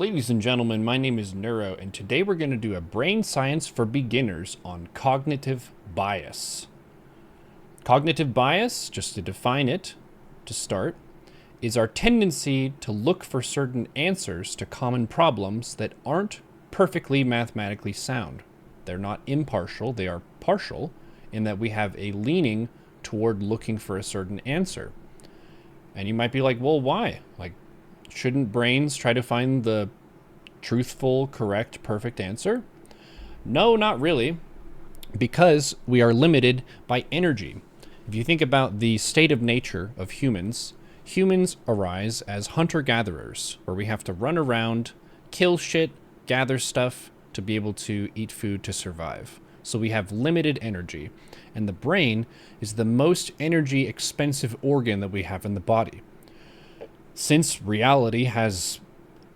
Ladies and gentlemen, my name is Neuro, and today we're going to do a brain science for beginners on cognitive bias. Cognitive bias, just to define it, to start, is our tendency to look for certain answers to common problems that aren't perfectly mathematically sound. They're not impartial, they are partial, in that we have a leaning toward looking for a certain answer. And you might be like, well, why? Shouldn't brains try to find the truthful, correct, perfect answer? No, not really, because we are limited by energy. If you think about the state of nature of humans, humans arise as hunter-gatherers, where we have to run around, kill shit, gather stuff to be able to eat food to survive. So we have limited energy, and the brain is the most energy expensive organ that we have in the body. Since reality has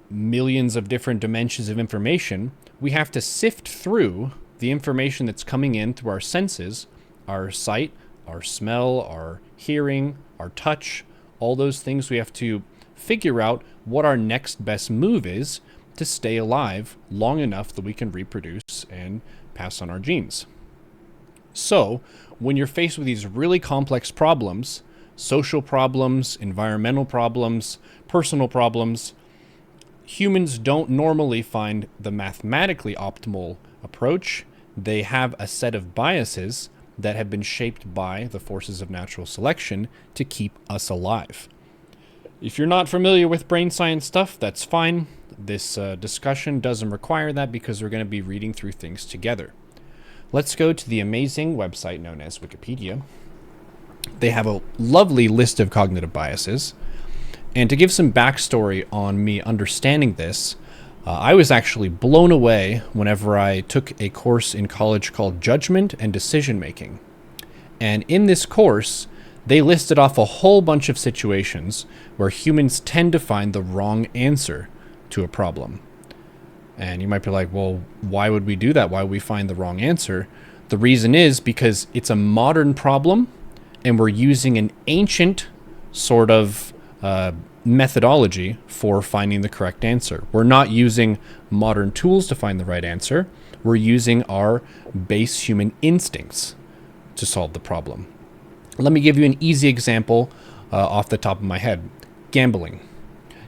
millions of different dimensions of information, we have to sift through the information that's coming in through our senses, our sight, our smell, our hearing, our touch, all those things. We have to figure out what our next best move is to stay alive long enough that we can reproduce and pass on our genes. So, when you're faced with these really complex problems, social problems, environmental problems, personal problems, humans don't normally find the mathematically optimal approach. They have a set of biases that have been shaped by the forces of natural selection to keep us alive. If you're not familiar with brain science stuff, that's fine. This discussion doesn't require that because we're going to be reading through things together. Let's go to the amazing website known as Wikipedia. They have a lovely list of cognitive biases. And to give some backstory on me understanding this, I was actually blown away whenever I took a course in college called Judgment and Decision Making. And in this course, they listed off a whole bunch of situations where humans tend to find the wrong answer to a problem. And you might be like, well, why would we do that? Why would we find the wrong answer? The reason is because it's a modern problem, and we're using an ancient sort of methodology for finding the correct answer. We're not using modern tools to find the right answer. We're using our base human instincts to solve the problem. Let me give you an easy example off the top of my head. Gambling.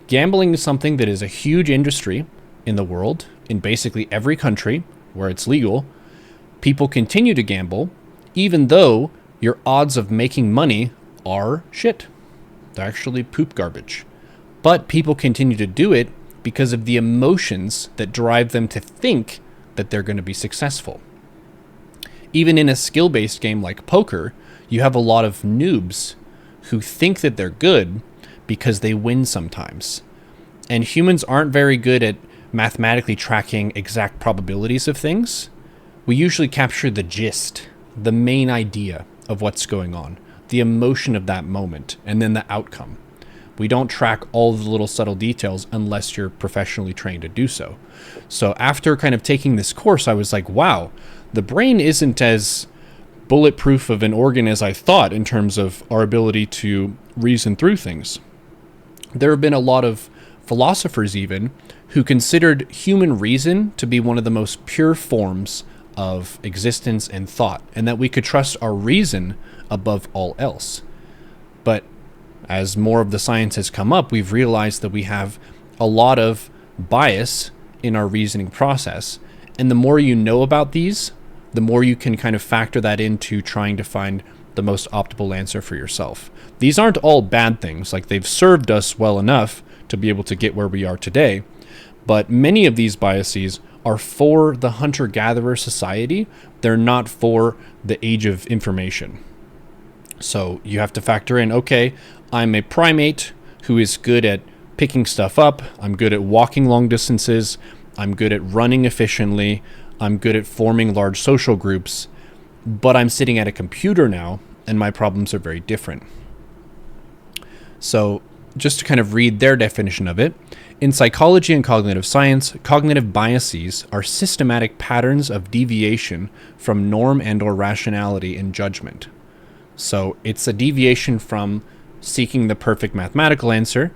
Gambling is something that is a huge industry in the world, in basically every country where it's legal. People continue to gamble, even though your odds of making money are shit. They're actually poop garbage. But people continue to do it because of the emotions that drive them to think that they're going to be successful. Even in a skill-based game like poker, you have a lot of noobs who think that they're good because they win sometimes. And humans aren't very good at mathematically tracking exact probabilities of things. We usually capture the gist, the main idea of what's going on, the emotion of that moment, and then the outcome. We don't track all the little subtle details unless you're professionally trained to do so. So after kind of taking this course, I was like, wow, the brain isn't as bulletproof of an organ as I thought in terms of our ability to reason through things. There have been a lot of philosophers even who considered human reason to be one of the most pure forms of existence and thought, and that we could trust our reason above all else. But as more of the science has come up, we've realized that we have a lot of bias in our reasoning process. And the more you know about these, the more you can kind of factor that into trying to find the most optimal answer for yourself. These aren't all bad things. They've served us well enough to be able to get where we are today. But many of these biases are for the hunter-gatherer society. They're not for the age of information. So you have to factor in, okay, I'm a primate who is good at picking stuff up. I'm good at walking long distances. I'm good at running efficiently. I'm good at forming large social groups. But I'm sitting at a computer now, and my problems are very different. So just to kind of read their definition of it, in psychology and cognitive science, cognitive biases are systematic patterns of deviation from norm and/or rationality in judgment. So it's a deviation from seeking the perfect mathematical answer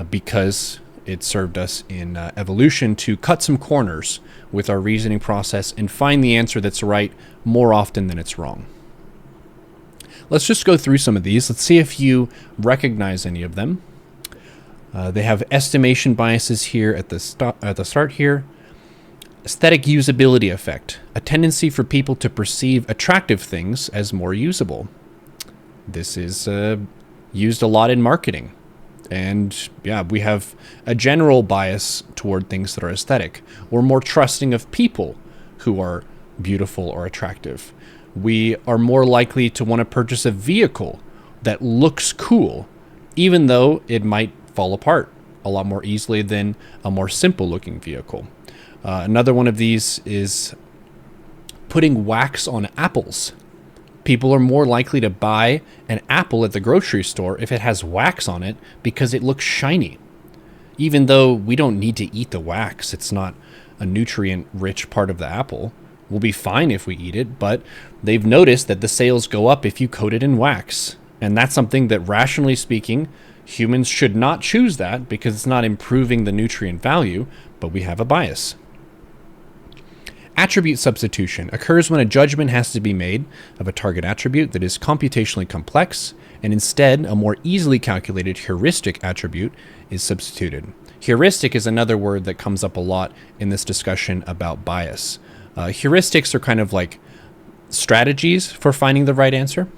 because it served us in evolution to cut some corners with our reasoning process and find the answer that's right more often than it's wrong. Let's just go through some of these. Let's see if you recognize any of them. They have estimation biases here at the start here. Aesthetic usability effect, a tendency for people to perceive attractive things as more usable. This is used a lot in marketing. And yeah, we have a general bias toward things that are aesthetic. We're more trusting of people who are beautiful or attractive. We are more likely to want to purchase a vehicle that looks cool, even though it might fall apart a lot more easily than a more simple looking vehicle. Another one of these is putting wax on apples. People are more likely to buy an apple at the grocery store if it has wax on it because it looks shiny. Even though we don't need to eat the wax, it's not a nutrient-rich part of the apple. We'll be fine if we eat it, but they've noticed that the sales go up if you coat it in wax. And that's something that, rationally speaking, humans should not choose that because it's not improving the nutrient value, but we have a bias. Attribute substitution occurs when a judgment has to be made of a target attribute that is computationally complex, and instead a more easily calculated heuristic attribute is substituted. Heuristic is another word that comes up a lot in this discussion about bias. Heuristics are kind of like strategies for finding the right answer.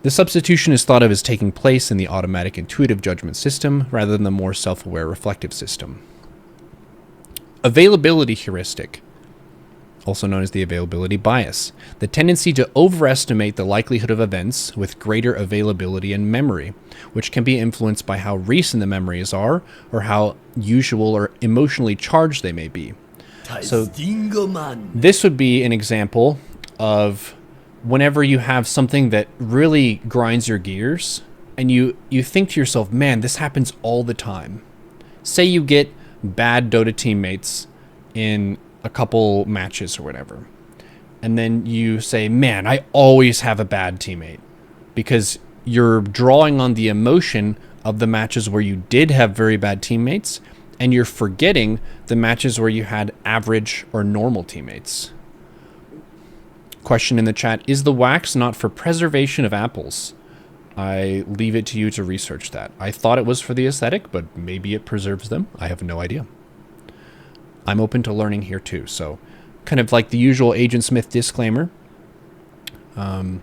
The substitution is thought of as taking place in the automatic intuitive judgment system rather than the more self-aware reflective system. Availability heuristic, also known as the availability bias, the tendency to overestimate the likelihood of events with greater availability and memory, which can be influenced by how recent the memories are or how usual or emotionally charged they may be. So this would be an example of whenever you have something that really grinds your gears and you think to yourself, man, this happens all the time. Say you get bad Dota teammates in a couple matches or whatever, and then you say, man, I always have a bad teammate, because you're drawing on the emotion of the matches where you did have very bad teammates, and you're forgetting the matches where you had average or normal teammates. Question in the chat, is the wax not for preservation of apples? I leave it to you to research that. I thought it was for the aesthetic, but maybe it preserves them. I have no idea. I'm open to learning here too. So kind of like the usual Agent Smith disclaimer. I'm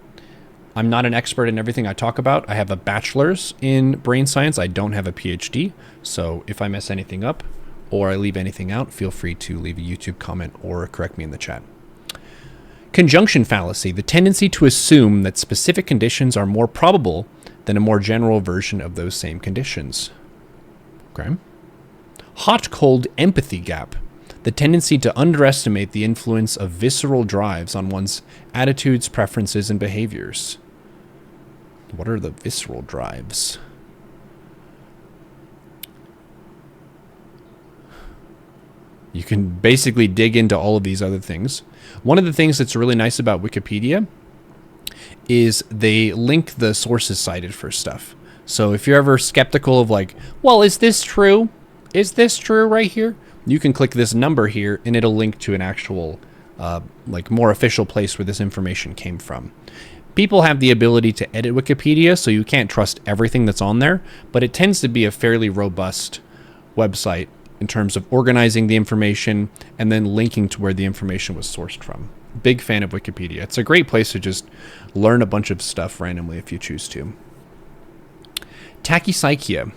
not an expert in everything I talk about. I have a bachelor's in brain science. I don't have a PhD. So if I mess anything up or I leave anything out, feel free to leave a YouTube comment or correct me in the chat. Conjunction fallacy, the tendency to assume that specific conditions are more probable than a more general version of those same conditions. Okay. Hot-cold empathy gap, the tendency to underestimate the influence of visceral drives on one's attitudes, preferences, and behaviors. What are the visceral drives? You can basically dig into all of these other things. One of the things that's really nice about Wikipedia is they link the sources cited for stuff. So if you're ever skeptical of like, well, is this true? Is this true right here? You can click this number here and it'll link to an actual like more official place where this information came from. People have the ability to edit Wikipedia, so you can't trust everything that's on there, but it tends to be a fairly robust website in terms of organizing the information and then linking to where the information was sourced from. Big fan of Wikipedia. It's a great place to just learn a bunch of stuff randomly if you choose to. Tachypsychia.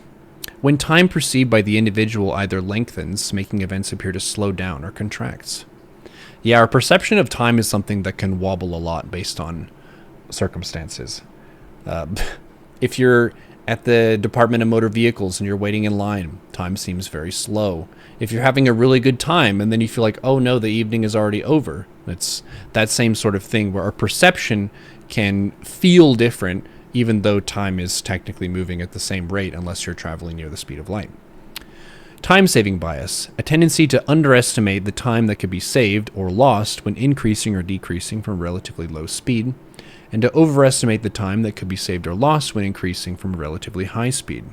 When time perceived by the individual either lengthens, making events appear to slow down, or contracts. Yeah, our perception of time is something that can wobble a lot based on circumstances. If you're at the Department of Motor Vehicles and you're waiting in line, time seems very slow. If you're having a really good time and then you feel like, oh no, the evening is already over. It's that same sort of thing where our perception can feel different even though time is technically moving at the same rate unless you're traveling near the speed of light. Time-saving bias, a tendency to underestimate the time that could be saved or lost when increasing or decreasing from relatively low speed, and to overestimate the time that could be saved or lost when increasing from relatively high speed.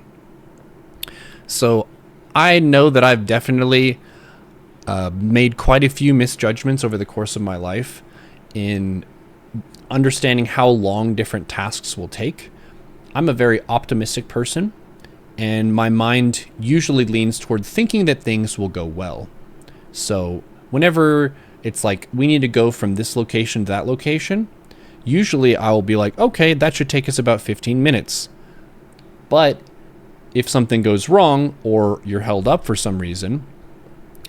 So I know that I've definitely made quite a few misjudgments over the course of my life in understanding how long different tasks will take. I'm a very optimistic person, and my mind usually leans toward thinking that things will go well. So whenever it's like, we need to go from this location to that location, usually I will be like, okay, that should take us about 15 minutes. But if something goes wrong or you're held up for some reason,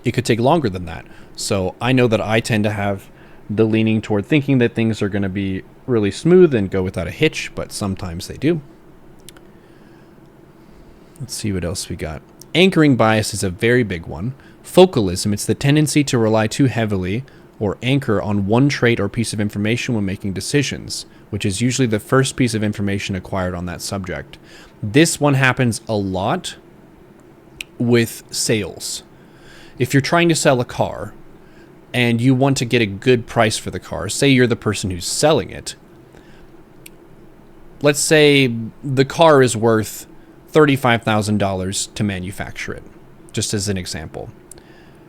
it could take longer than that. So I know that I tend to have the leaning toward thinking that things are going to be really smooth and go without a hitch, but sometimes they do. Let's see what else we got. Anchoring bias is a very big one. Focalism, it's the tendency to rely too heavily or anchor on one trait or piece of information when making decisions, which is usually the first piece of information acquired on that subject. This one happens a lot with sales. If you're trying to sell a car and you want to get a good price for the car, say you're the person who's selling it. Let's say the car is worth $35,000 to manufacture it, just as an example.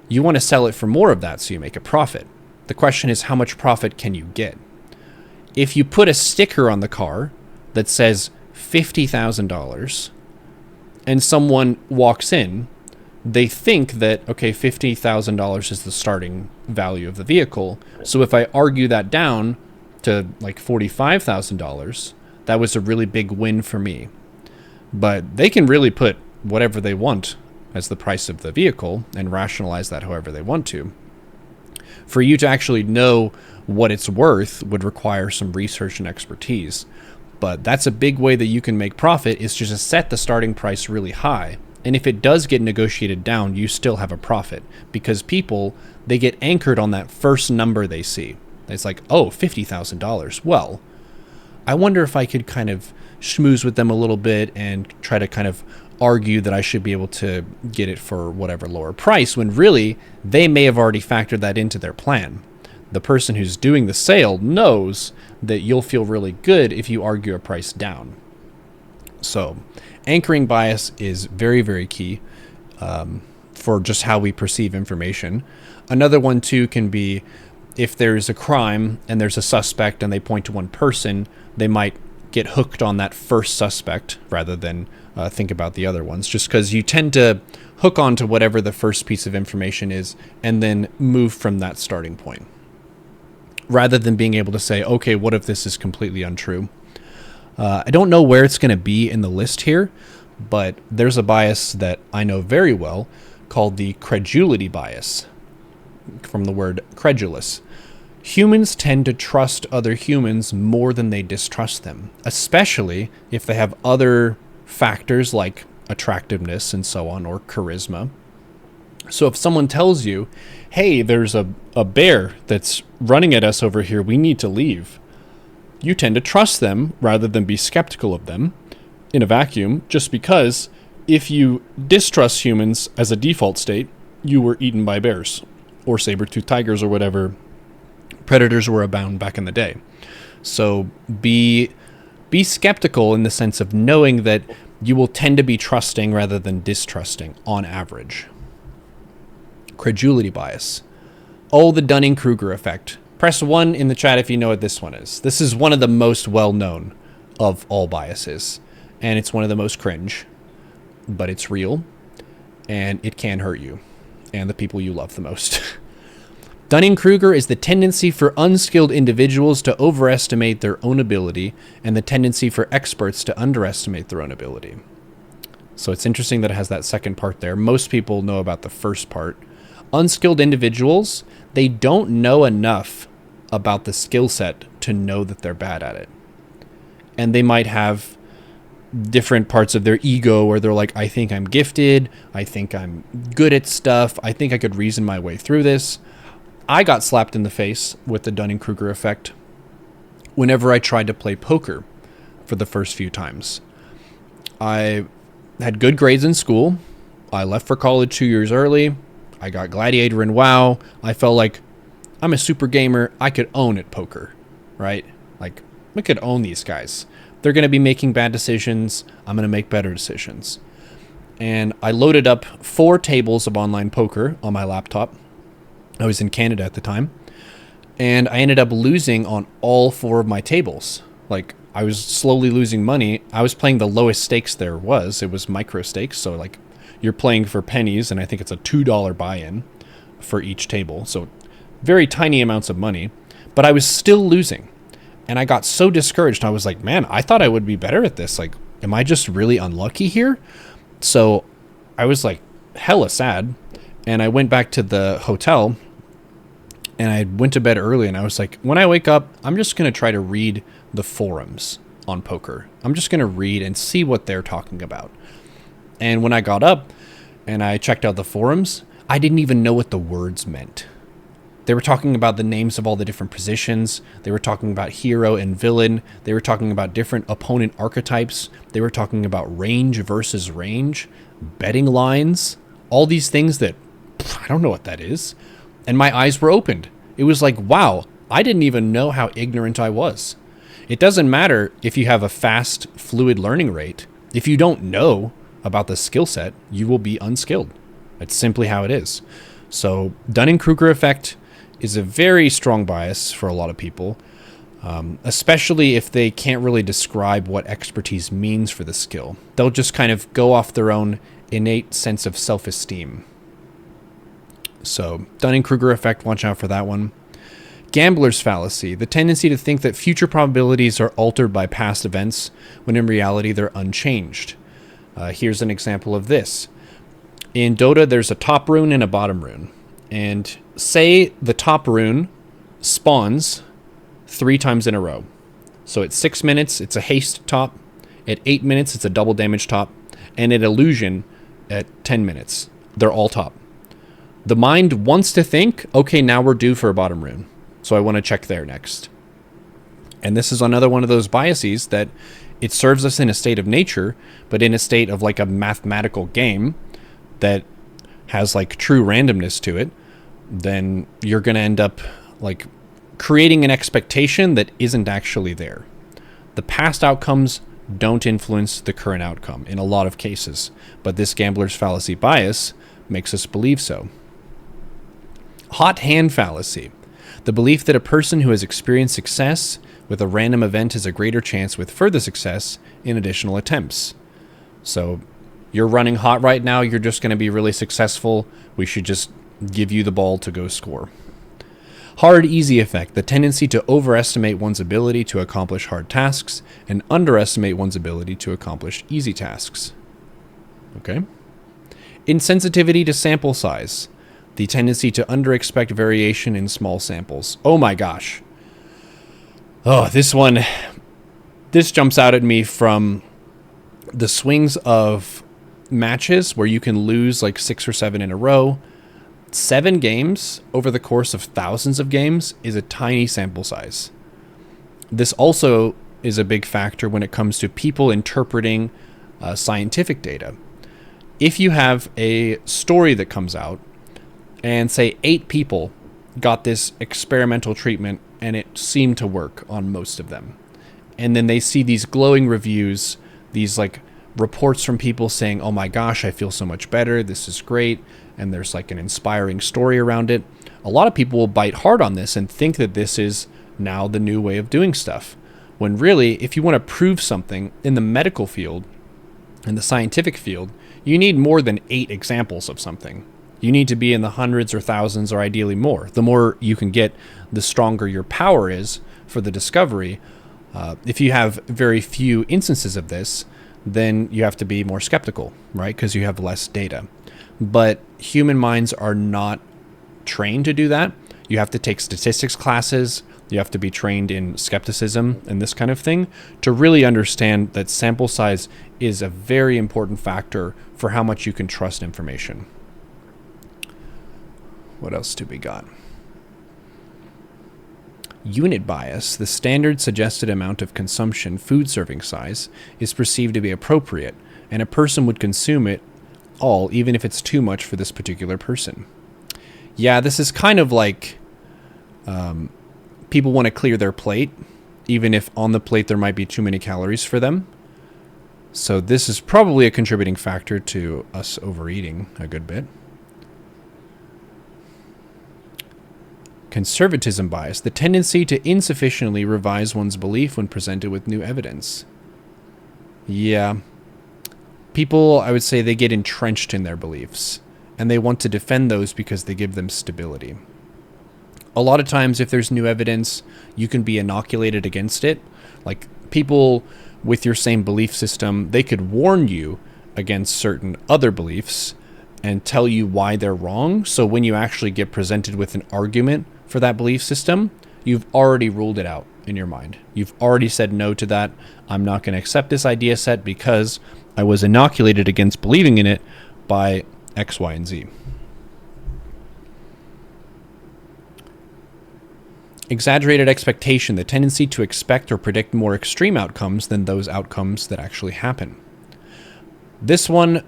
You want to sell it for more of that so you make a profit. The question is, how much profit can you get? If you put a sticker on the car that says $50,000 and someone walks in, they think that, okay, $50,000 is the starting value of the vehicle. So if I argue that down to like $45,000, that was a really big win for me. But they can really put whatever they want as the price of the vehicle and rationalize that however they want to. For you to actually know what it's worth would require some research and expertise. But that's a big way that you can make profit, is just to set the starting price really high. And if it does get negotiated down, you still have a profit, because people, they get anchored on that first number they see. It's like, oh, $50,000. Well, I wonder if I could kind of schmooze with them a little bit and try to kind of argue that I should be able to get it for whatever lower price, when really they may have already factored that into their plan. The person who's doing the sale knows that you'll feel really good if you argue a price down. So anchoring bias is very, very key for just how we perceive information. Another one too can be, if there's a crime and there's a suspect and they point to one person, they might get hooked on that first suspect rather than think about the other ones, just because you tend to hook on to whatever the first piece of information is and then move from that starting point, rather than being able to say, okay, what if this is completely untrue? I don't know where it's going to be in the list here, but there's a bias that I know very well called the credulity bias, from the word credulous. Humans tend to trust other humans more than they distrust them, especially if they have other factors like attractiveness and so on, or charisma. So if someone tells you, hey, there's a bear that's running at us over here, we need to leave, you tend to trust them rather than be skeptical of them in a vacuum, just because if you distrust humans as a default state, you were eaten by bears or saber-toothed tigers or whatever predators were abound back in the day. So be skeptical in the sense of knowing that you will tend to be trusting rather than distrusting on average. Credulity bias. Oh, the Dunning-Kruger effect. Press 1 in the chat if you know what this one is. This is one of the most well-known of all biases, and it's one of the most cringe, but it's real, and it can hurt you and the people you love the most. Dunning-Kruger is the tendency for unskilled individuals to overestimate their own ability and the tendency for experts to underestimate their own ability. So it's interesting that it has that second part there. Most people know about the first part. Unskilled individuals, they don't know enough about the skill set to know that they're bad at it. And they might have different parts of their ego where they're like, I think I'm gifted, I think I'm good at stuff, I think I could reason my way through this. I got slapped in the face with the Dunning-Kruger effect whenever I tried to play poker for the first few times. I had good grades in school. I left for college 2 years early. I got Gladiator and WoW. I felt like I'm a super gamer. I could own at poker, right? Like, I could own these guys. They're going to be making bad decisions. I'm going to make better decisions. and I loaded up 4 tables of online poker on my laptop. I was in Canada at the time, and I ended up losing on all 4 of my tables. Like, I was slowly losing money. I was playing the lowest stakes there was. It was micro stakes, so like you're playing for pennies, and I think it's a $2 buy-in for each table. So very tiny amounts of money, but I was still losing. And I got so discouraged. I was like, man, I thought I would be better at this. Like, am I just really unlucky here? So I was like hella sad. And I went back to the hotel and I went to bed early. And I was like, when I wake up, I'm just going to try to read the forums on poker. I'm just going to read and see what they're talking about. And when I got up and I checked out the forums, I didn't even know what the words meant. They were talking about the names of all the different positions. They were talking about hero and villain. They were talking about different opponent archetypes. They were talking about range versus range, betting lines, all these things that I don't know what that is. And my eyes were opened. It was like, wow, I didn't even know how ignorant I was. It doesn't matter if you have a fast, fluid learning rate. If you don't know about the skill set, you will be unskilled. That's simply how it is. So Dunning-Kruger effect is a very strong bias for a lot of people, especially if they can't really describe what expertise means for the skill. They'll just kind of go off their own innate sense of self-esteem. So Dunning-Kruger effect, watch out for that one. Gambler's fallacy, the tendency to think that future probabilities are altered by past events when in reality they're unchanged. Here's an example of this. In Dota, there's a top rune and a bottom rune. And say the top rune spawns 3 times in a row. So at 6 minutes, it's a haste top. At 8 minutes, it's a double damage top. And at illusion, at 10 minutes, they're all top. The mind wants to think, okay, now we're due for a bottom rune. So I want to check there next. And this is another one of those biases that it serves us in a state of nature, but in a state of like a mathematical game that has like true randomness to it, then you're going to end up like creating an expectation that isn't actually there. The past outcomes don't influence the current outcome in a lot of cases, but this gambler's fallacy bias makes us believe so. Hot hand fallacy, the belief that a person who has experienced success with a random event has a greater chance with further success in additional attempts. So you're running hot right now, you're just going to be really successful. We should just give you the ball to go score. Hard easy effect, the tendency to overestimate one's ability to accomplish hard tasks and underestimate one's ability to accomplish easy tasks. Okay. Insensitivity to sample size, the tendency to underexpect variation in small samples. Oh my gosh. Oh, this jumps out at me from the swings of matches where you can lose like 6 or 7 in a row. 7 games over the course of thousands of games is a tiny sample size. This also is a big factor when it comes to people interpreting scientific data. If you have a story that comes out and say 8 people got this experimental treatment and it seemed to work on most of them, and then they see these glowing reviews, these like reports from people saying, oh my gosh, I feel so much better, this is great, and there's like an inspiring story around it, a lot of people will bite hard on this and think that this is now the new way of doing stuff. When really, if you want to prove something in the medical field, in the scientific field, you need more than 8 examples of something. You need to be in the hundreds or thousands or ideally more. The more you can get, the stronger your power is for the discovery. If you have very few instances of this, then you have to be more skeptical, right? Because you have less data. But human minds are not trained to do that. You have to take statistics classes. You have to be trained in skepticism and this kind of thing to really understand that sample size is a very important factor for how much you can trust information. What else do we got? Unit bias, the standard suggested amount of consumption food serving size is perceived to be appropriate, and a person would consume it all even if it's too much for this particular person. Yeah, this is kind of like people want to clear their plate, even if on the plate there might be too many calories for them. So this is probably a contributing factor to us overeating a good bit. Conservatism bias, the tendency to insufficiently revise one's belief when presented with new evidence. Yeah. People, I would say, they get entrenched in their beliefs, and they want to defend those because they give them stability. A lot of times, if there's new evidence, you can be inoculated against it. Like, people with your same belief system, they could warn you against certain other beliefs and tell you why they're wrong. So when you actually get presented with an argument for that belief system, you've already ruled it out in your mind. You've already said no to that. I'm not going to accept this idea set because I was inoculated against believing in it by X, Y, and Z. Exaggerated expectation, the tendency to expect or predict more extreme outcomes than those outcomes that actually happen. This one,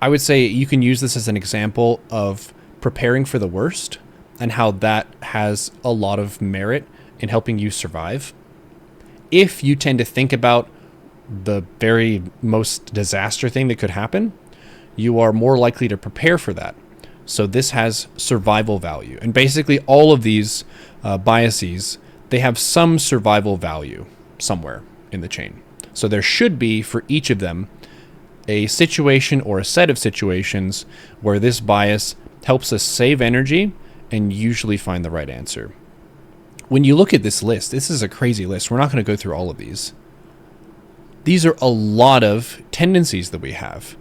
I would say you can use this as an example of preparing for the worst and how that has a lot of merit in helping you survive. If you tend to think about the very most disaster thing that could happen, you are more likely to prepare for that. So this has survival value. And basically all of these biases, they have some survival value somewhere in the chain. So there should be, for each of them, a situation or a set of situations where this bias helps us save energy and usually find the right answer. When you look at this list, this is a crazy list. We're not going to go through all of these. These are a lot of tendencies that we have,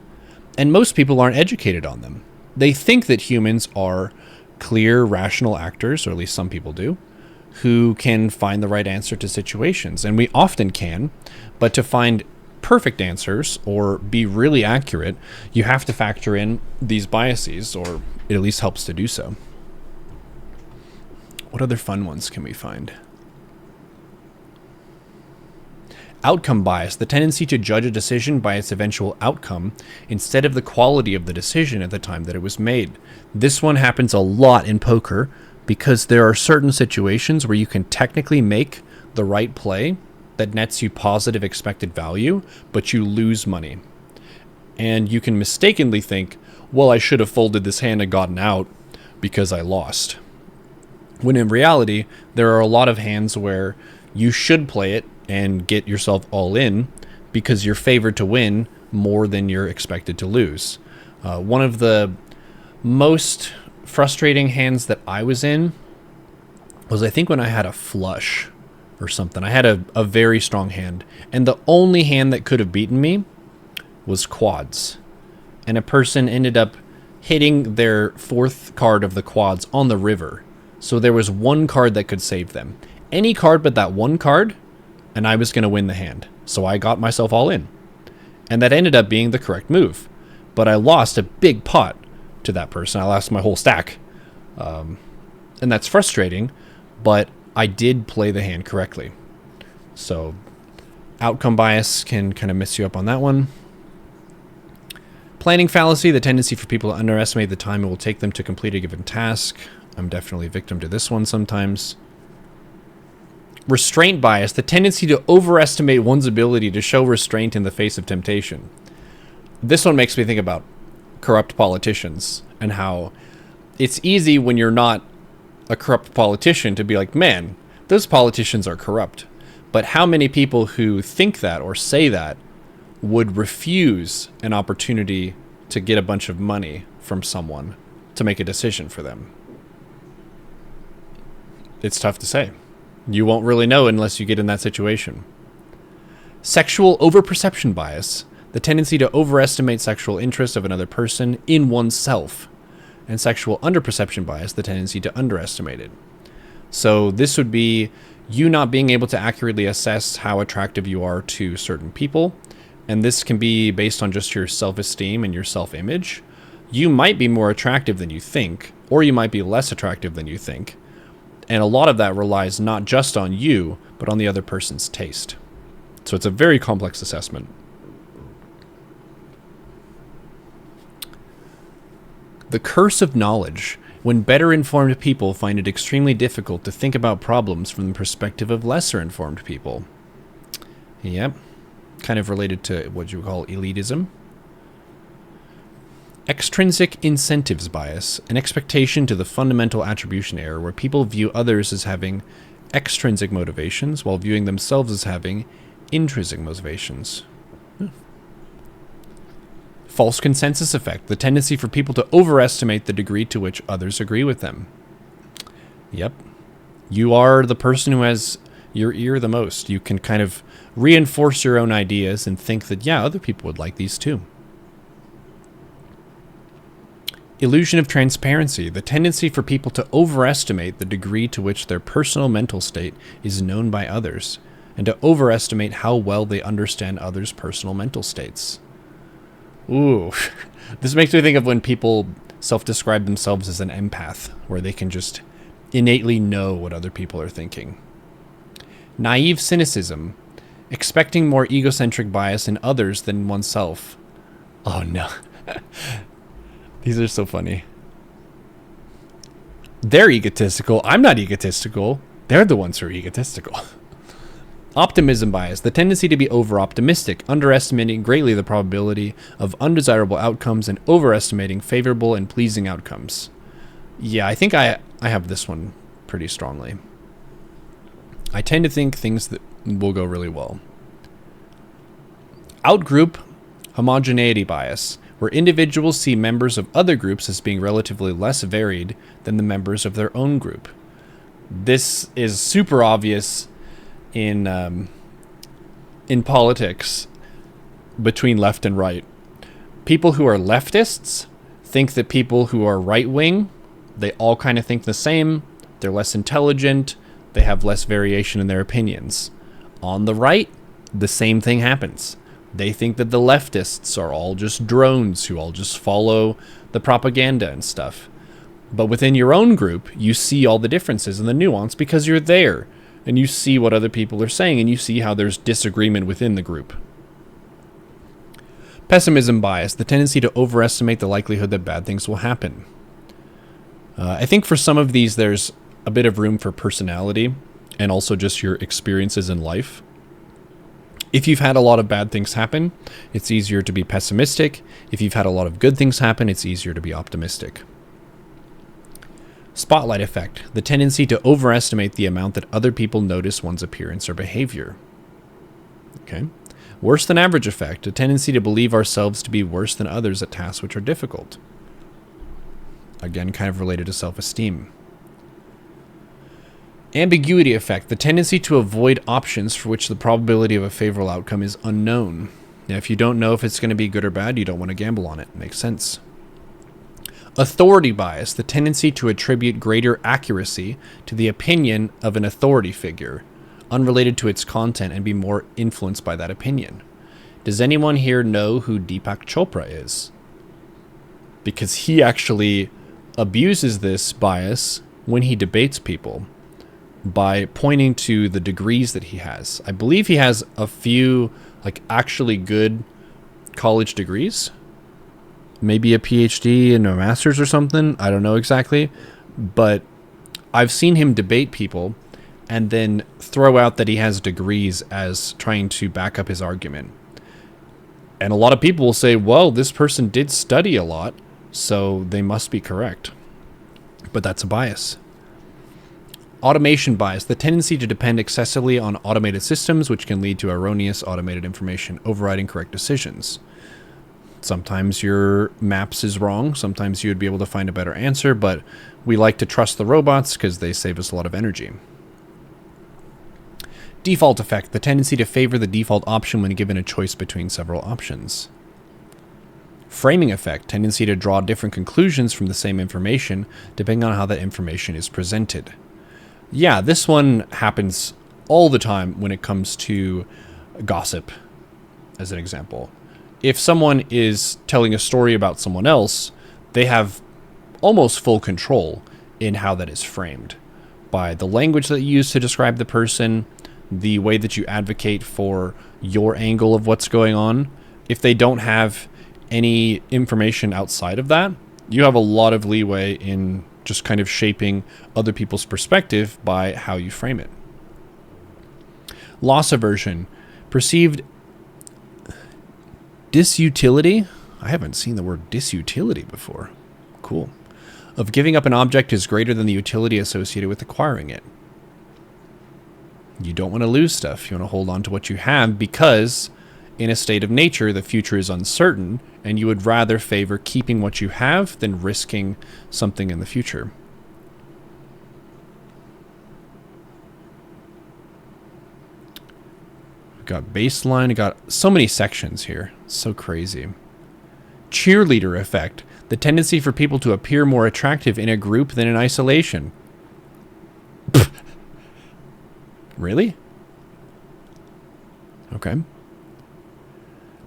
and most people aren't educated on them. They think that humans are clear, rational actors, or at least some people do, who can find the right answer to situations. And we often can, but to find perfect answers or be really accurate, you have to factor in these biases, or it at least helps to do so. What other fun ones can we find? Outcome bias, the tendency to judge a decision by its eventual outcome instead of the quality of the decision at the time that it was made. This one happens a lot in poker because there are certain situations where you can technically make the right play that nets you positive expected value, but you lose money. And you can mistakenly think, well, I should have folded this hand and gotten out because I lost. When in reality, there are a lot of hands where you should play it and get yourself all in because you're favored to win more than you're expected to lose. One of the most frustrating hands that I was in was, I think, when I had a flush or something. I had a very strong hand, and the only hand that could have beaten me was quads. And a person ended up hitting their fourth card of the quads on the river. So there was one card that could save them. Any card but that one card, and I was going to win the hand. So I got myself all in. And that ended up being the correct move. But I lost a big pot to that person. I lost my whole stack. And that's frustrating, but I did play the hand correctly. So outcome bias can kind of mess you up on that one. Planning fallacy, the tendency for people to underestimate the time it will take them to complete a given task. I'm definitely a victim to this one sometimes. Restraint bias, the tendency to overestimate one's ability to show restraint in the face of temptation. This one makes me think about corrupt politicians and how it's easy when you're not a corrupt politician to be like, man, those politicians are corrupt. But how many people who think that or say that would refuse an opportunity to get a bunch of money from someone to make a decision for them? It's tough to say. You won't really know unless you get in that situation. Sexual overperception bias, the tendency to overestimate sexual interest of another person in oneself. And sexual underperception bias, the tendency to underestimate it. So this would be you not being able to accurately assess how attractive you are to certain people. And this can be based on just your self-esteem and your self-image. You might be more attractive than you think, or you might be less attractive than you think. And a lot of that relies not just on you, but on the other person's taste. So it's a very complex assessment. The curse of knowledge, when better informed people find it extremely difficult to think about problems from the perspective of lesser informed people. Yep. kind of related to what you call elitism. Extrinsic incentives bias, an expectation to the fundamental attribution error where people view others as having extrinsic motivations while viewing themselves as having intrinsic motivations. False consensus effect, the tendency for people to overestimate the degree to which others agree with them. Yep. You are the person who has your ear the most. You can kind of reinforce your own ideas and think that, yeah, other people would like these too. Illusion of transparency, the tendency for people to overestimate the degree to which their personal mental state is known by others, and to overestimate how well they understand others' personal mental states. Ooh, this makes me think of when people self-describe themselves as an empath, where they can just innately know what other people are thinking. Naive cynicism, expecting more egocentric bias in others than oneself. Oh no. These are so funny. They're egotistical. I'm not egotistical. They're the ones who are egotistical. Optimism bias, the tendency to be over-optimistic, underestimating greatly the probability of undesirable outcomes and overestimating favorable and pleasing outcomes. Yeah, I think I have this one pretty strongly. I tend to think things that will go really well. Outgroup homogeneity bias, where individuals see members of other groups as being relatively less varied than the members of their own group. This is super obvious in politics between left and right. People who are leftists think that people who are right-wing, they all kind of think the same. They're less intelligent. They have less variation in their opinions. On the right, the same thing happens. They think that the leftists are all just drones who all just follow the propaganda and stuff. But within your own group, you see all the differences and the nuance because you're there and you see what other people are saying and you see how there's disagreement within the group. Pessimism bias, the tendency to overestimate the likelihood that bad things will happen. I think for some of these, there's a bit of room for personality and also just your experiences in life. If you've had a lot of bad things happen, it's easier to be pessimistic. If you've had a lot of good things happen, it's easier to be optimistic. Spotlight effect, the tendency to overestimate the amount that other people notice one's appearance or behavior. Okay. Worse than average effect, a tendency to believe ourselves to be worse than others at tasks which are difficult. Again, kind of related to self-esteem. Ambiguity effect, the tendency to avoid options for which the probability of a favorable outcome is unknown. Now, if you don't know if it's going to be good or bad, you don't want to gamble on it. Makes sense. Authority bias, the tendency to attribute greater accuracy to the opinion of an authority figure, unrelated to its content, and be more influenced by that opinion. Does anyone here know who Deepak Chopra is? Because he actually abuses this bias when he debates people by pointing to the degrees that he has. I believe he has a few actually good college degrees. Maybe a PhD and a master's or something. I don't know exactly. But I've seen him debate people and then throw out that he has degrees as trying to back up his argument. And a lot of people will say, well, this person did study a lot, so they must be correct. But that's a bias. Automation bias, the tendency to depend excessively on automated systems, which can lead to erroneous automated information overriding correct decisions. Sometimes your maps is wrong. Sometimes you would be able to find a better answer, but we like to trust the robots because they save us a lot of energy. Default effect, the tendency to favor the default option when given a choice between several options. Framing effect, tendency to draw different conclusions from the same information depending on how that information is presented. Yeah, this one happens all the time when it comes to gossip, as an example. If someone is telling a story about someone else, they have almost full control in how that is framed by the language that you use to describe the person, the way that you advocate for your angle of what's going on. If they don't have any information outside of that, you have a lot of leeway in just kind of shaping other people's perspective by how you frame it. Loss aversion, perceived Disutility? I haven't seen the word disutility before. Cool. Of giving up an object is greater than the utility associated with acquiring it. You don't want to lose stuff. You want to hold on to what you have because in a state of nature, the future is uncertain, and you would rather favor keeping what you have than risking something in the future. We've got baseline. We've got so many sections here. So crazy. Cheerleader effect. The tendency for people to appear more attractive in a group than in isolation. Really? Okay.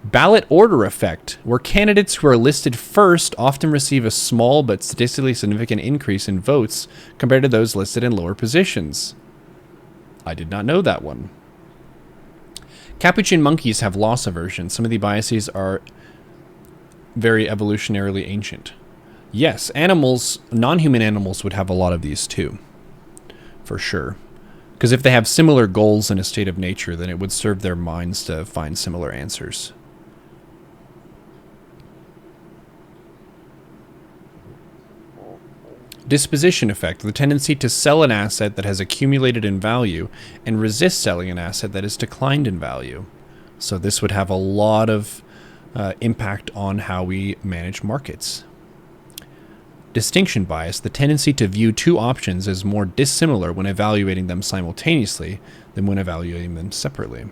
Ballot order effect, where candidates who are listed first often receive a small but statistically significant increase in votes compared to those listed in lower positions. I did not know that one. Capuchin monkeys have loss aversion. Some of the biases are very evolutionarily ancient. Yes, animals, non-human animals would have a lot of these too. For sure. Because if they have similar goals in a state of nature, then it would serve their minds to find similar answers. Disposition effect, the tendency to sell an asset that has accumulated in value and resist selling an asset that has declined in value. So this would have a lot of impact on how we manage markets. Distinction bias, the tendency to view two options as more dissimilar when evaluating them simultaneously than when evaluating them separately.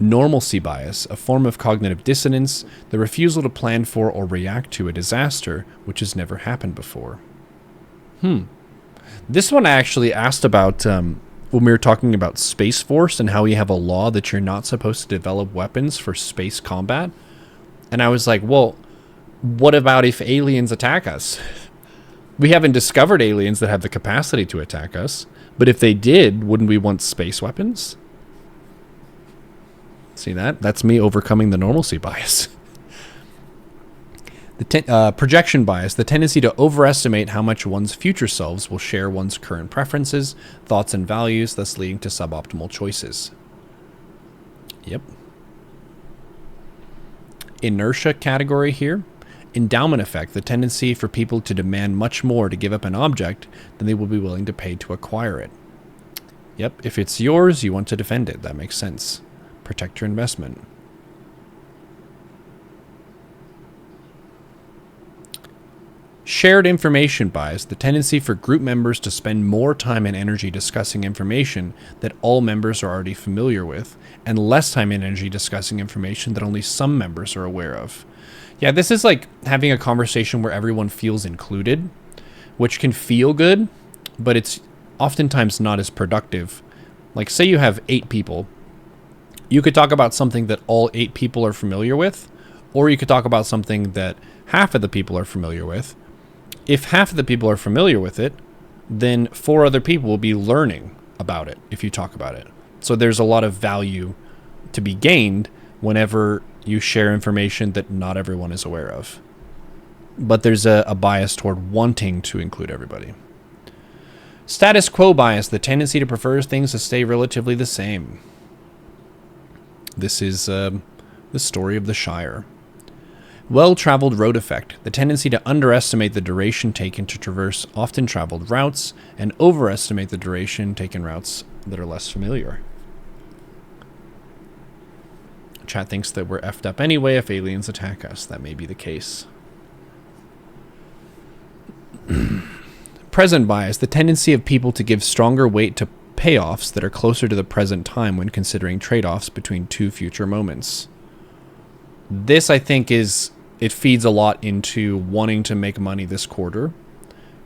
Normalcy bias, a form of cognitive dissonance, the refusal to plan for or react to a disaster which has never happened before. This one I actually asked about when we were talking about Space Force and how we have a law that you're not supposed to develop weapons for space combat. And I was like, well, what about if aliens attack us? We haven't discovered aliens that have the capacity to attack us. But if they did, wouldn't we want space weapons? See that? That's me overcoming the normalcy bias. The projection bias, the tendency to overestimate how much one's future selves will share one's current preferences, thoughts, and values, thus leading to suboptimal choices. Yep. Inertia category here. Endowment effect, the tendency for people to demand much more to give up an object than they will be willing to pay to acquire it. Yep, if it's yours, you want to defend it. That makes sense. Protect your investment. Shared information bias, the tendency for group members to spend more time and energy discussing information that all members are already familiar with, and less time and energy discussing information that only some members are aware of. Yeah, this is like having a conversation where everyone feels included, which can feel good, but it's oftentimes not as productive. Like, say you have 8 people. You could talk about something that all 8 people are familiar with, or you could talk about something that half of the people are familiar with. If half of the people are familiar with it, then 4 other people will be learning about it if you talk about it. So there's a lot of value to be gained whenever you share information that not everyone is aware of. But there's a bias toward wanting to include everybody. Status quo bias, the tendency to prefer things to stay relatively the same. This is the story of the Shire. Well-traveled road effect, the tendency to underestimate the duration taken to traverse often traveled routes and overestimate the duration taken routes that are less familiar. Chat thinks that we're effed up anyway if aliens attack us. That may be the case. Present bias, the tendency of people to give stronger weight to payoffs that are closer to the present time when considering trade-offs between 2 future moments. This, I think, it feeds a lot into wanting to make money this quarter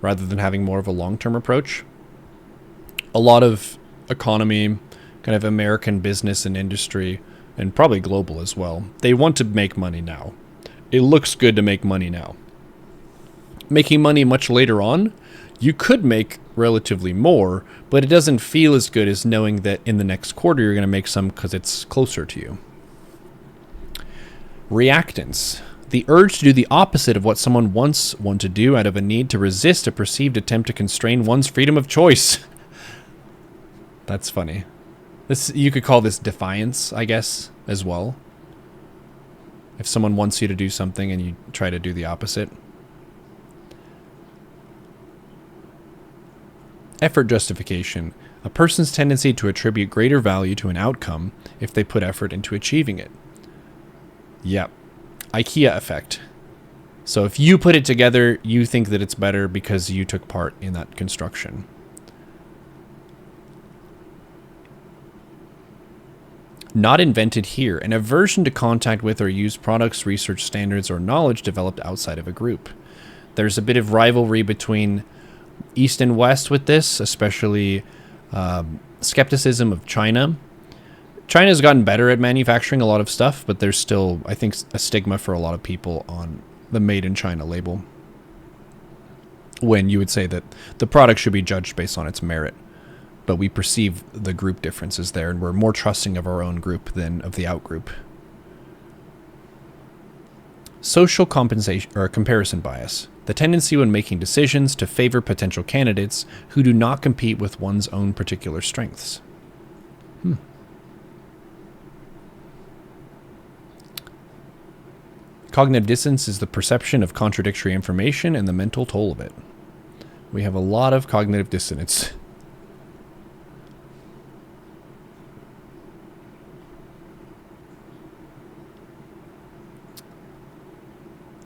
rather than having more of a long-term approach. A lot of economy, kind of American business and industry, and probably global as well, they want to make money now. It looks good to make money now. Making money much later on, you could make relatively more, but it doesn't feel as good as knowing that in the next quarter you're going to make some because it's closer to you. Reactance. The urge to do the opposite of what someone wants one to do out of a need to resist a perceived attempt to constrain one's freedom of choice. That's funny. This, you could call this defiance, I guess, as well. If someone wants you to do something and you try to do the opposite. Effort justification. A person's tendency to attribute greater value to an outcome if they put effort into achieving it. Yep. IKEA effect. So if you put it together, you think that it's better because you took part in that construction. Not invented here. An aversion to contact with or use products, research standards, or knowledge developed outside of a group. There's a bit of rivalry between East and West with this, especially skepticism of China. China's gotten better at manufacturing a lot of stuff, but there's still, I think, a stigma for a lot of people on the Made in China label, when you would say that the product should be judged based on its merit. But we perceive the group differences there, and we're more trusting of our own group than of the outgroup. Social compensation or comparison bias. The tendency when making decisions to favor potential candidates who do not compete with one's own particular strengths. Cognitive dissonance is the perception of contradictory information and the mental toll of it. We have a lot of cognitive dissonance.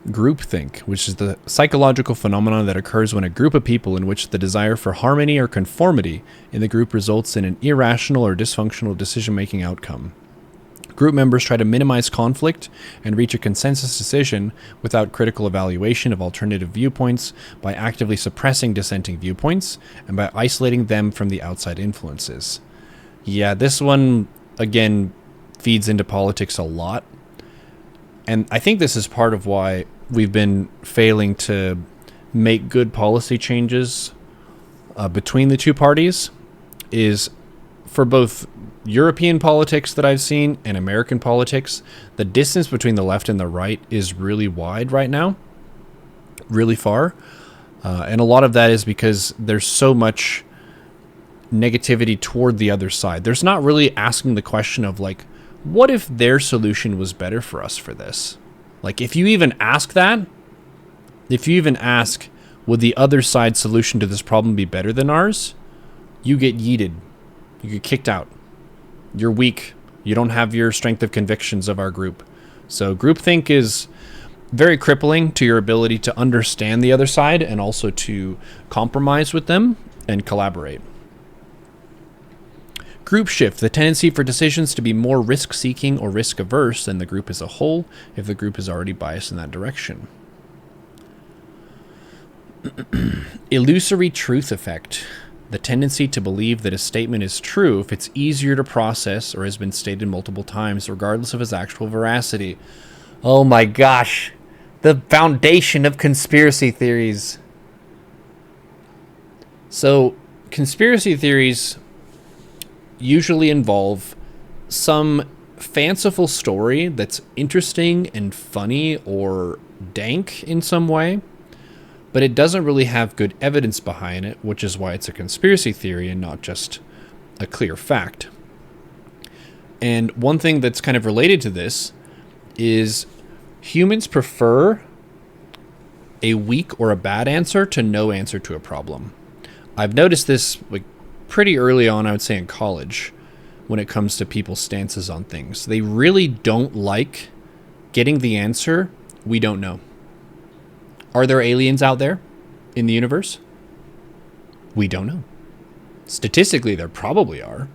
Groupthink, which is the psychological phenomenon that occurs when a group of people in which the desire for harmony or conformity in the group results in an irrational or dysfunctional decision-making outcome. Group members try to minimize conflict and reach a consensus decision without critical evaluation of alternative viewpoints by actively suppressing dissenting viewpoints and by isolating them from the outside influences. Yeah, this one, again, feeds into politics a lot. And I think this is part of why we've been failing to make good policy changes between the two parties, is for both European politics that I've seen and American politics, the distance between the left and the right is really wide right now, really far. And a lot of that is because there's so much negativity toward the other side. There's not really asking the question of, like, what if their solution was better for us for this? Like, if you even ask that, if you even ask, would the other side's solution to this problem be better than ours? You get yeeted. You get kicked out. You're weak. You don't have your strength of convictions of our group. So groupthink is very crippling to your ability to understand the other side and also to compromise with them and collaborate. Group shift, the tendency for decisions to be more risk-seeking or risk-averse than the group as a whole if the group is already biased in that direction. Illusory truth effect, the tendency to believe that a statement is true if it's easier to process or has been stated multiple times, regardless of its actual veracity. Oh my gosh, the foundation of conspiracy theories. So, conspiracy theories usually involve some fanciful story that's interesting and funny or dank in some way, but it doesn't really have good evidence behind it, which is why it's a conspiracy theory and not just a clear fact. And one thing that's kind of related to this is humans prefer a weak or a bad answer to no answer to a problem. I've noticed this like pretty early on, I would say in college, when it comes to people's stances on things. They really don't like getting the answer, we don't know. Are there aliens out there in the universe? We don't know. Statistically, there probably are,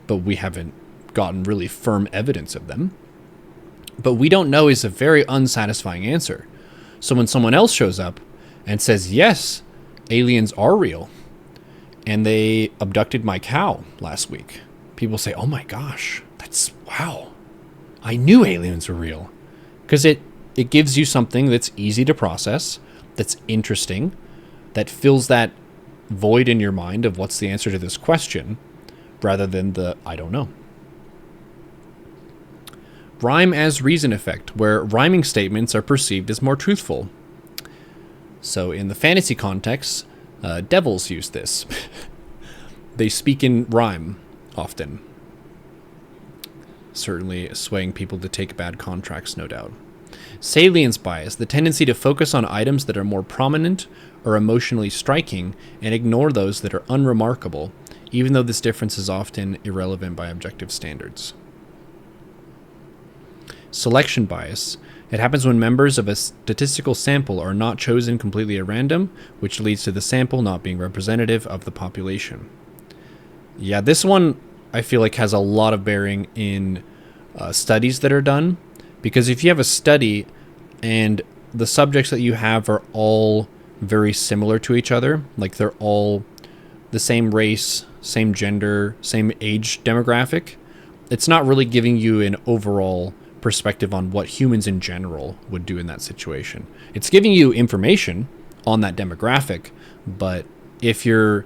but we haven't gotten really firm evidence of them. But we don't know is a very unsatisfying answer. So when someone else shows up and says, yes, aliens are real, and they abducted my cow last week, people say, oh my gosh, that's, wow, I knew aliens were real. Because it gives you something that's easy to process, that's interesting, that fills that void in your mind of what's the answer to this question, rather than the I don't know. Rhyme as reason effect, where rhyming statements are perceived as more truthful. So in the fantasy context, devils use this. They speak in rhyme often. certainly swaying people to take bad contracts, no doubt. Salience bias, the tendency to focus on items that are more prominent or emotionally striking and ignore those that are unremarkable, even though this difference is often irrelevant by objective standards. Selection bias. It happens when members of a statistical sample are not chosen completely at random, which leads to the sample not being representative of the population. Yeah, this one I feel like has a lot of bearing in studies that are done, because if you have a study and the subjects that you have are all very similar to each other, like they're all the same race, same gender, same age demographic, it's not really giving you an overall perspective on what humans in general would do in that situation. It's giving you information on that demographic, but if your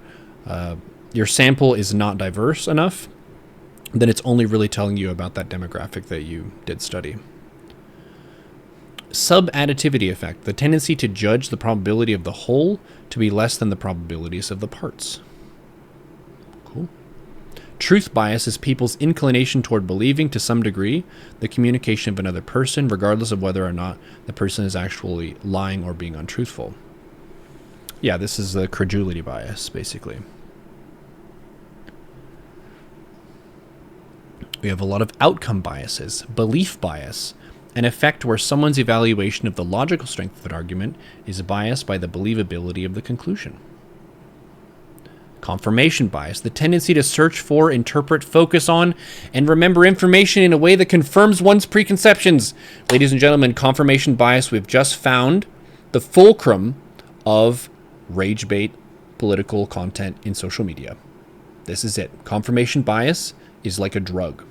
sample is not diverse enough, then it's only really telling you about that demographic that you did study. Subadditivity effect, the tendency to judge the probability of the whole to be less than the probabilities of the parts. Cool. Truth bias is people's inclination toward believing to some degree the communication of another person, regardless of whether or not the person is actually lying or being untruthful. Yeah, this is the credulity bias, basically. We have a lot of outcome biases. Belief bias, an effect where someone's evaluation of the logical strength of an argument is biased by the believability of the conclusion. Confirmation bias, the tendency to search for, interpret, focus on, and remember information in a way that confirms one's preconceptions. Ladies and gentlemen, confirmation bias, we've just found the fulcrum of rage bait political content in social media. This is it. Confirmation bias is like a drug.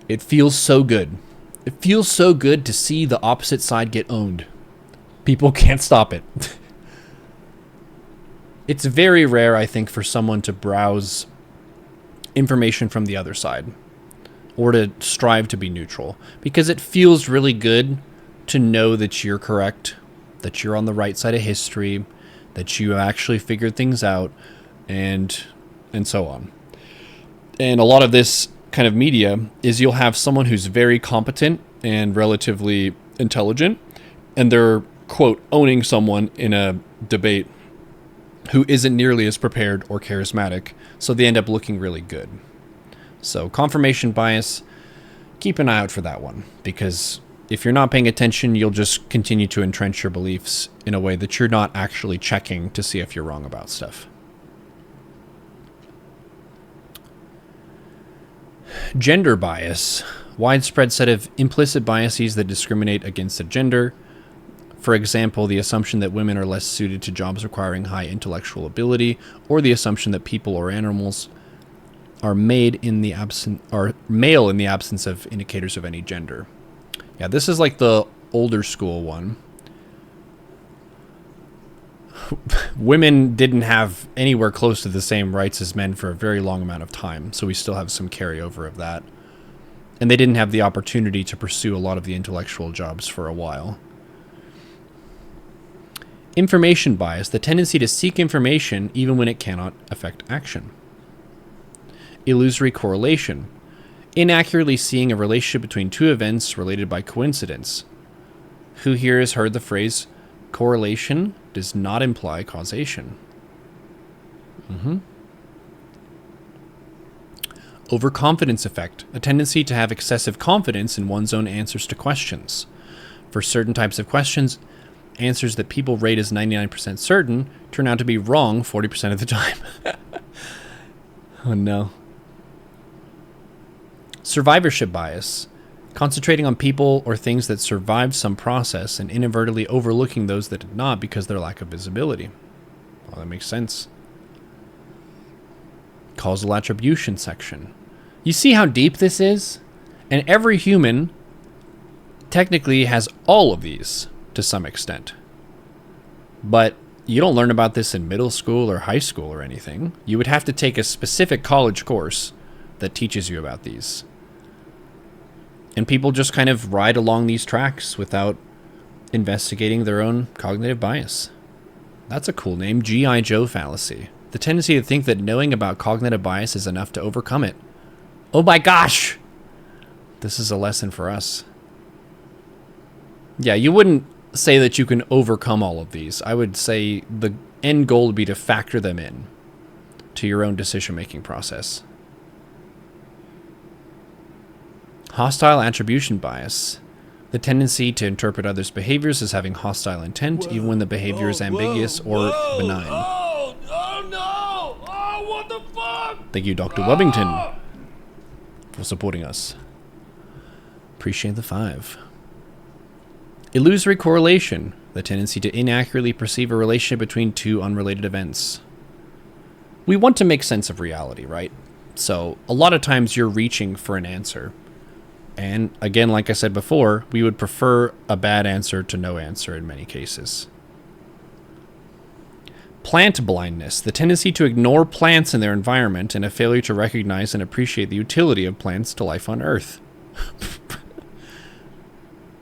It feels so good. It feels so good to see the opposite side get owned. People can't stop it. It's very rare, I think, for someone to browse information from the other side or to strive to be neutral, because it feels really good to know that you're correct, that you're on the right side of history, that you actually figured things out, and so on. And a lot of this kind of media is you'll have someone who's very competent and relatively intelligent, and they're, quote, owning someone in a debate who isn't nearly as prepared or charismatic, so they end up looking really good. So confirmation bias, keep an eye out for that one, because if you're not paying attention, you'll just continue to entrench your beliefs in a way that you're not actually checking to see if you're wrong about stuff. Gender bias, widespread set of implicit biases that discriminate against a gender. For example, the assumption that women are less suited to jobs requiring high intellectual ability, or the assumption that people or animals are male in the absence of indicators of any gender. Yeah, this is like the older school one. Women didn't have anywhere close to the same rights as men for a very long amount of time, so we still have some carryover of that. And they didn't have the opportunity to pursue a lot of the intellectual jobs for a while. Information bias, the tendency to seek information even when it cannot affect action. Illusory correlation, inaccurately seeing a relationship between two events related by coincidence. Who here has heard the phrase, correlation does not imply causation? Overconfidence effect, a tendency to have excessive confidence in one's own answers to questions. For certain types of questions, answers that people rate as 99% certain turn out to be wrong 40% of the time. Oh no. Survivorship bias, concentrating on people or things that survived some process and inadvertently overlooking those that did not because of their lack of visibility. Well, that makes sense. Causal attribution section. You see how deep this is? And every human technically has all of these to some extent. But you don't learn about this in middle school or high school or anything. You would have to take a specific college course that teaches you about these. And people just kind of ride along these tracks without investigating their own cognitive bias. That's a cool name, G.I. Joe fallacy. The tendency to think that knowing about cognitive bias is enough to overcome it. Oh my gosh! This is a lesson for us. Yeah, you wouldn't say that you can overcome all of these. I would say the end goal would be to factor them in to your own decision-making process. Hostile attribution bias. The tendency to interpret others' behaviors as having hostile intent, even when the behavior is ambiguous or benign. Oh no! Oh, what the fuck? Thank you, Dr. Webbington, for supporting us. Appreciate the 5. Illusory correlation. The tendency to inaccurately perceive a relationship between two unrelated events. We want to make sense of reality, right? So, a lot of times you're reaching for an answer. And, again, like I said before, we would prefer a bad answer to no answer in many cases. Plant blindness. The tendency to ignore plants in their environment and a failure to recognize and appreciate the utility of plants to life on Earth.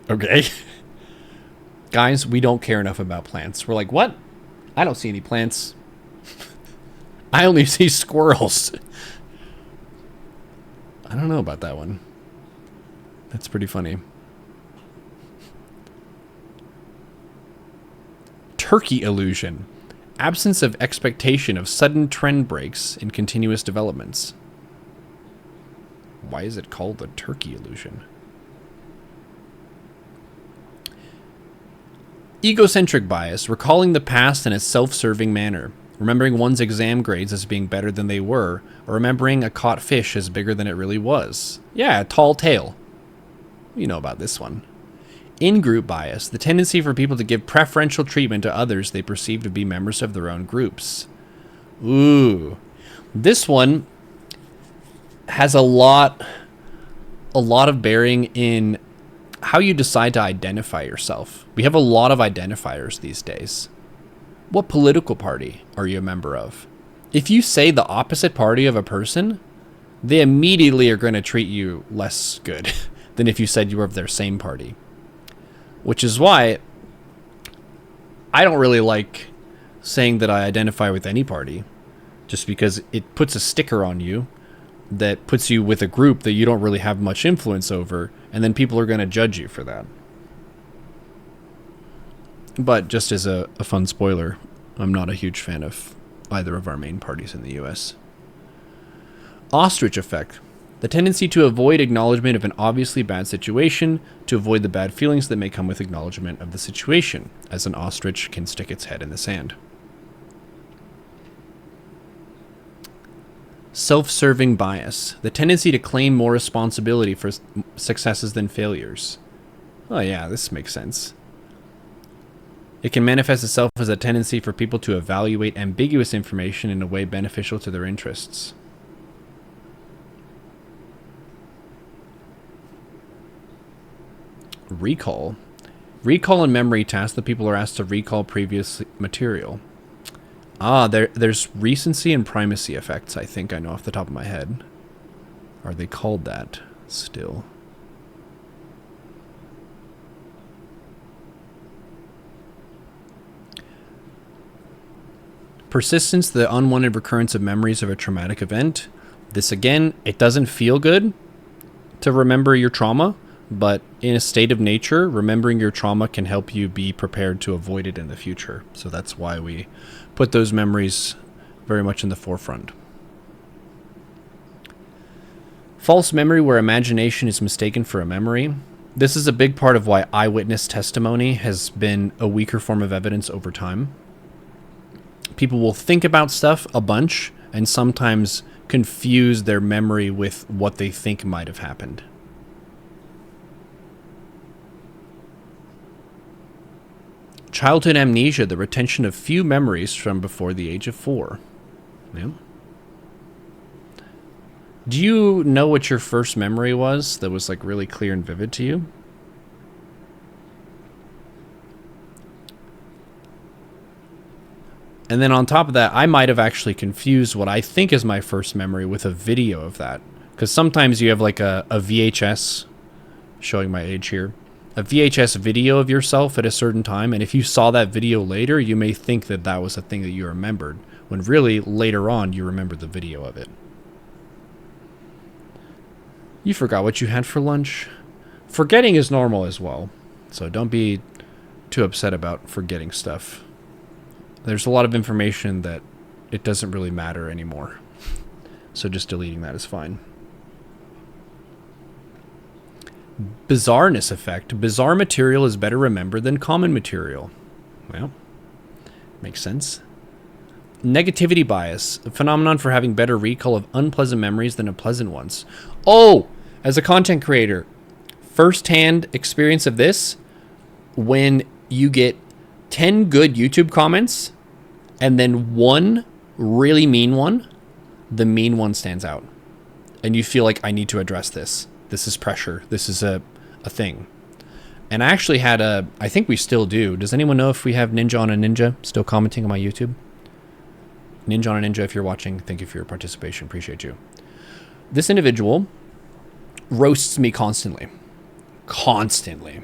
Okay. Guys, we don't care enough about plants. We're like, what? I don't see any plants. I only see squirrels. I don't know about that one. That's pretty funny. Turkey illusion. Absence of expectation of sudden trend breaks in continuous developments. Why is it called the turkey illusion? Egocentric bias. Recalling the past in a self-serving manner. Remembering one's exam grades as being better than they were, or remembering a caught fish as bigger than it really was. Yeah, tall tale. You know about this one. In-group bias, the tendency for people to give preferential treatment to others they perceive to be members of their own groups. Ooh. This one has a lot of bearing in how you decide to identify yourself. We have a lot of identifiers these days. What political party are you a member of? If you say the opposite party of a person, they immediately are going to treat you less good than if you said you were of their same party. Which is why I don't really like saying that I identify with any party, just because it puts a sticker on you that puts you with a group that you don't really have much influence over, and then people are going to judge you for that. But just as a fun spoiler, I'm not a huge fan of either of our main parties in the US. Ostrich effect. The tendency to avoid acknowledgement of an obviously bad situation, to avoid the bad feelings that may come with acknowledgement of the situation, as an ostrich can stick its head in the sand. Self-serving bias. The tendency to claim more responsibility for successes than failures. Oh yeah, this makes sense. It can manifest itself as a tendency for people to evaluate ambiguous information in a way beneficial to their interests. Recall. Recall and memory tasks that people are asked to recall previous material. There's recency and primacy effects, I think I know off the top of my head. Are they called that still? Persistence, the unwanted recurrence of memories of a traumatic event. This again, it doesn't feel good to remember your trauma, but in a state of nature, remembering your trauma can help you be prepared to avoid it in the future. So that's why we put those memories very much in the forefront. False memory, where imagination is mistaken for a memory. This is a big part of why eyewitness testimony has been a weaker form of evidence over time. People will think about stuff a bunch and sometimes confuse their memory with what they think might have happened. Childhood amnesia, the retention of few memories from before the age of 4. Yeah. Do you know what your first memory was that was like really clear and vivid to you? And then on top of that, I might have actually confused what I think is my first memory with a video of that. Because sometimes you have like a VHS, showing my age here, a VHS video of yourself at a certain time, and if you saw that video later, you may think that that was a thing that you remembered, when really later on you remember the video of it. You forgot what you had for lunch. Forgetting is normal as well, so don't be too upset about forgetting stuff. There's a lot of information that it doesn't really matter anymore, so just deleting that is fine. Bizarreness effect. Bizarre material is better remembered than common material. Well, makes sense. Negativity bias, a phenomenon for having better recall of unpleasant memories than of pleasant ones. Oh, as a content creator, first-hand experience of this, when you get 10 good YouTube comments and then one really mean one, the mean one stands out. And you feel like, I need to address this. This is pressure. This is a thing. And I actually had I think we still do. Does anyone know if we have Ninja on a Ninja still commenting on my YouTube? Ninja on a Ninja, if you're watching, thank you for your participation. Appreciate you. This individual roasts me constantly. Constantly.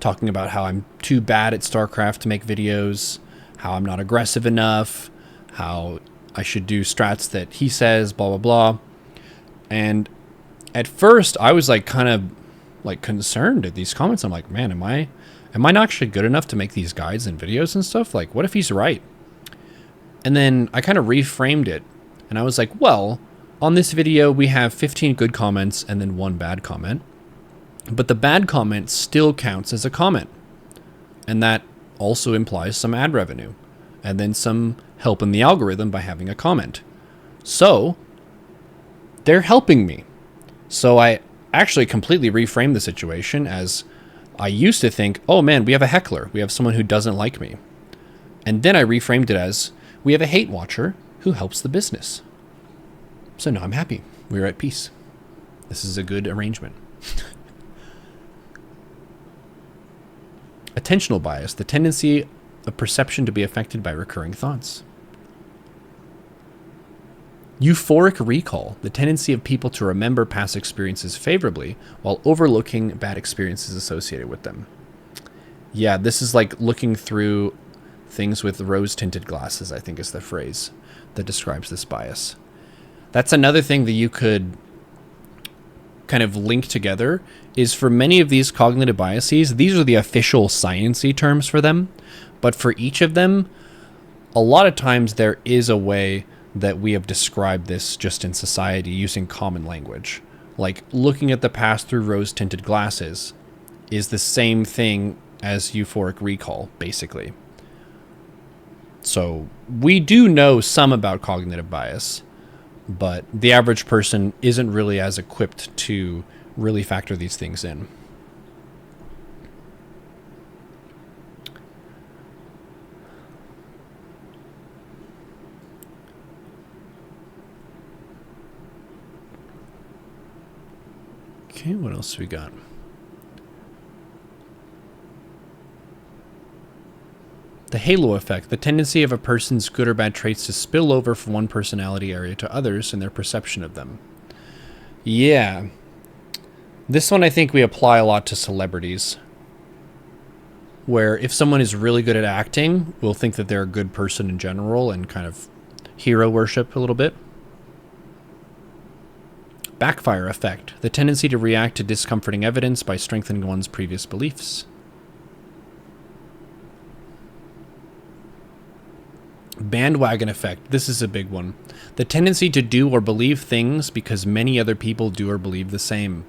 Talking about how I'm too bad at StarCraft to make videos, how I'm not aggressive enough, how I should do strats that he says, blah, blah, blah. And at first, I was like kind of like concerned at these comments. I'm like, man, am I not actually good enough to make these guides and videos and stuff? Like, what if he's right? And then I kind of reframed it. And I was like, well, on this video, we have 15 good comments and then one bad comment. But the bad comment still counts as a comment. And that also implies some ad revenue. And then some help in the algorithm by having a comment. So they're helping me. So I actually completely reframed the situation as I used to think, oh man, we have a heckler. We have someone who doesn't like me. And then I reframed it as we have a hate watcher who helps the business. So now I'm happy. We're at peace. This is a good arrangement. Attentional bias, the tendency of perception to be affected by recurring thoughts. Euphoric recall, the tendency of people to remember past experiences favorably while overlooking bad experiences associated with them. Yeah, this is like looking through things with rose-tinted glasses, I think is the phrase that describes this bias. That's another thing that you could kind of link together, is for many of these cognitive biases, these are the official science-y terms for them, but for each of them, a lot of times there is a way that we have described this just in society using common language. Like looking at the past through rose-tinted glasses is the same thing as euphoric recall, basically. So we do know some about cognitive bias, but the average person isn't really as equipped to really factor these things in. Okay, what else we got? The halo effect, the tendency of a person's good or bad traits to spill over from one personality area to others in their perception of them. Yeah. This one I think we apply a lot to celebrities. Where if someone is really good at acting, we'll think that they're a good person in general and kind of hero worship a little bit. Backfire effect, the tendency to react to discomforting evidence by strengthening one's previous beliefs. Bandwagon effect, this is a big one. The tendency to do or believe things because many other people do or believe the same.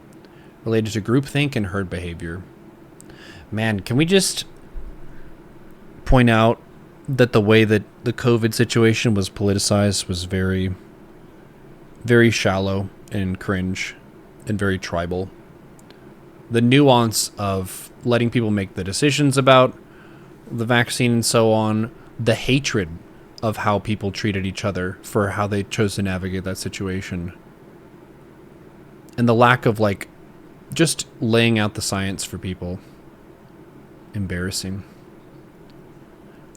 Related to groupthink and herd behavior. Man, can we just point out that the way that the COVID situation was politicized was very, very shallow and cringe and very tribal. The nuance of letting people make the decisions about the vaccine and so on, the hatred of how people treated each other for how they chose to navigate that situation, and the lack of like just laying out the science for people. Embarrassing.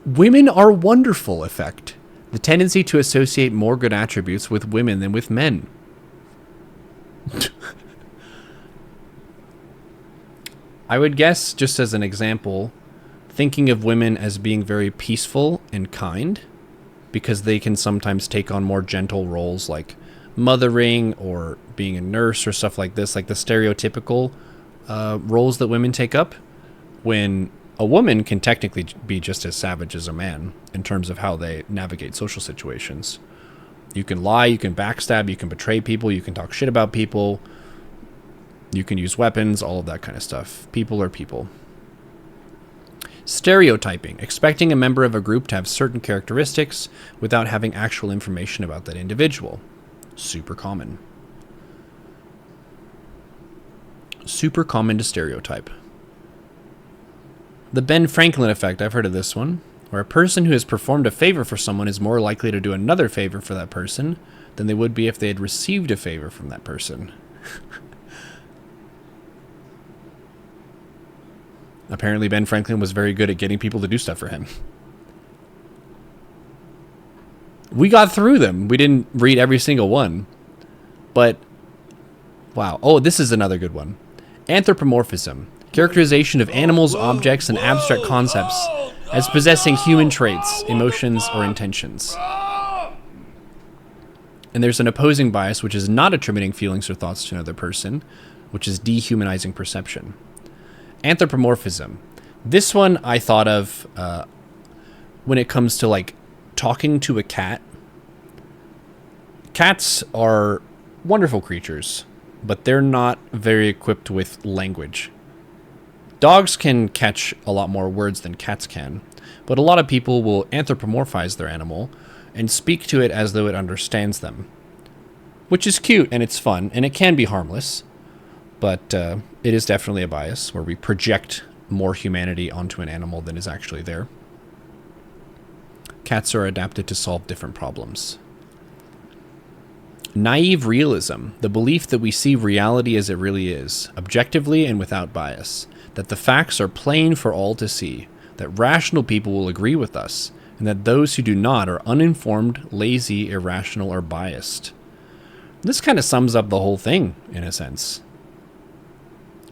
Women are wonderful effect, the tendency to associate more good attributes with women than with men. I would guess, just as an example, thinking of women as being very peaceful and kind, because they can sometimes take on more gentle roles like mothering or being a nurse or stuff like this, like the stereotypical roles that women take up, when a woman can technically be just as savage as a man in terms of how they navigate social situations. You can lie, you can backstab, you can betray people, you can talk shit about people, you can use weapons, all of that kind of stuff. People are people. Stereotyping, expecting a member of a group to have certain characteristics without having actual information about that individual. Super common. Super common to stereotype. The Ben Franklin effect, I've heard of this one, where a person who has performed a favor for someone is more likely to do another favor for that person than they would be if they had received a favor from that person. Apparently Ben Franklin was very good at getting people to do stuff for him. We got through them. We didn't read every single one. But, wow. Oh, this is another good one. Anthropomorphism. Characterization of animals, objects, and abstract concepts as possessing human traits, emotions, or intentions. And there's an opposing bias, which is not attributing feelings or thoughts to another person, which is dehumanizing perception. Anthropomorphism. This one I thought of when it comes to like talking to a cat. Cats are wonderful creatures, but they're not very equipped with language. Dogs can catch a lot more words than cats can, but a lot of people will anthropomorphize their animal and speak to it as though it understands them, which is cute and it's fun and it can be harmless. But it is definitely a bias where we project more humanity onto an animal than is actually there. Cats are adapted to solve different problems. Naive realism, the belief that we see reality as it really is, objectively and without bias, that the facts are plain for all to see, that rational people will agree with us, and that those who do not are uninformed, lazy, irrational, or biased. This kind of sums up the whole thing, in a sense.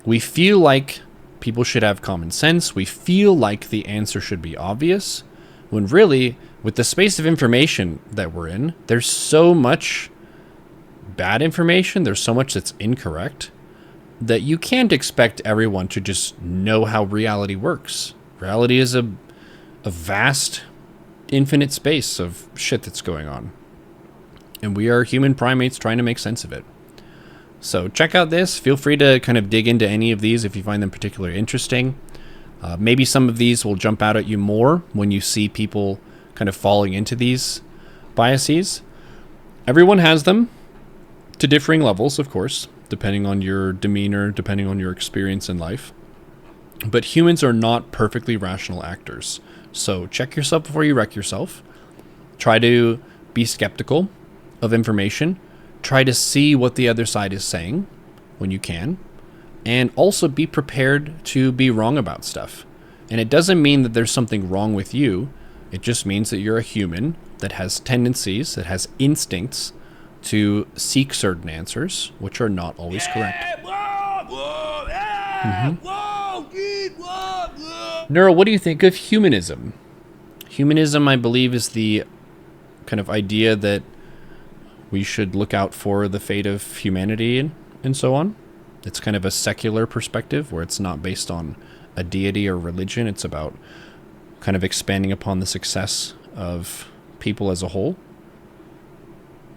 We feel like people should have common sense. We feel like the answer should be obvious, when really, with the space of information that we're in, there's so much bad information, there's so much that's incorrect, that you can't expect everyone to just know how reality works. Reality is a vast, infinite space of shit that's going on. And we are human primates trying to make sense of it. So check out this. Feel free to kind of dig into any of these if you find them particularly interesting. Maybe some of these will jump out at you more when you see people kind of falling into these biases. Everyone has them to differing levels, of course, depending on your demeanor, depending on your experience in life. But humans are not perfectly rational actors. So check yourself before you wreck yourself. Try to be skeptical of information. Try to see what the other side is saying when you can. And also be prepared to be wrong about stuff. And it doesn't mean that there's something wrong with you. It just means that you're a human that has tendencies, that has instincts to seek certain answers, which are not always correct. Neuro, what do you think of humanism? Humanism, I believe, is the kind of idea that we should look out for the fate of humanity and so on. It's kind of a secular perspective where it's not based on a deity or religion. It's about kind of expanding upon the success of people as a whole.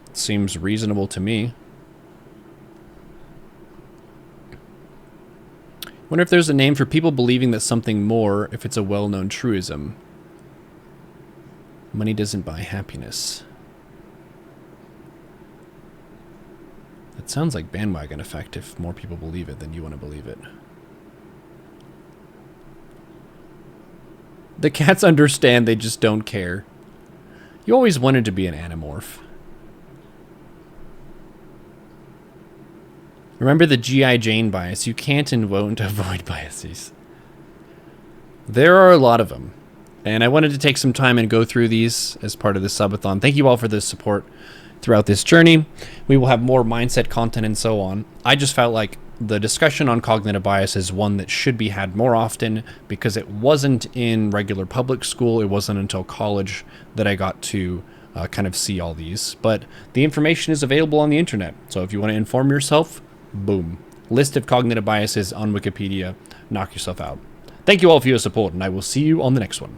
It seems reasonable to me. Wonder if there's a name for people believing that something more if it's a well-known truism. Money doesn't buy happiness. It sounds like bandwagon effect. If more people believe it, then you want to believe it. The cats understand, they just don't care. You always wanted to be an animorph. Remember the G.I. Jane bias. You can't and won't avoid biases. There are a lot of them. And I wanted to take some time and go through these as part of the subathon. Thank you all for the support throughout this journey. We will have more mindset content and so on. I just felt like the discussion on cognitive bias is one that should be had more often because it wasn't in regular public school. It wasn't until college that I got to kind of see all these. But the information is available on the internet. So if you want to inform yourself, boom. List of cognitive biases on Wikipedia. Knock yourself out. Thank you all for your support, and I will see you on the next one.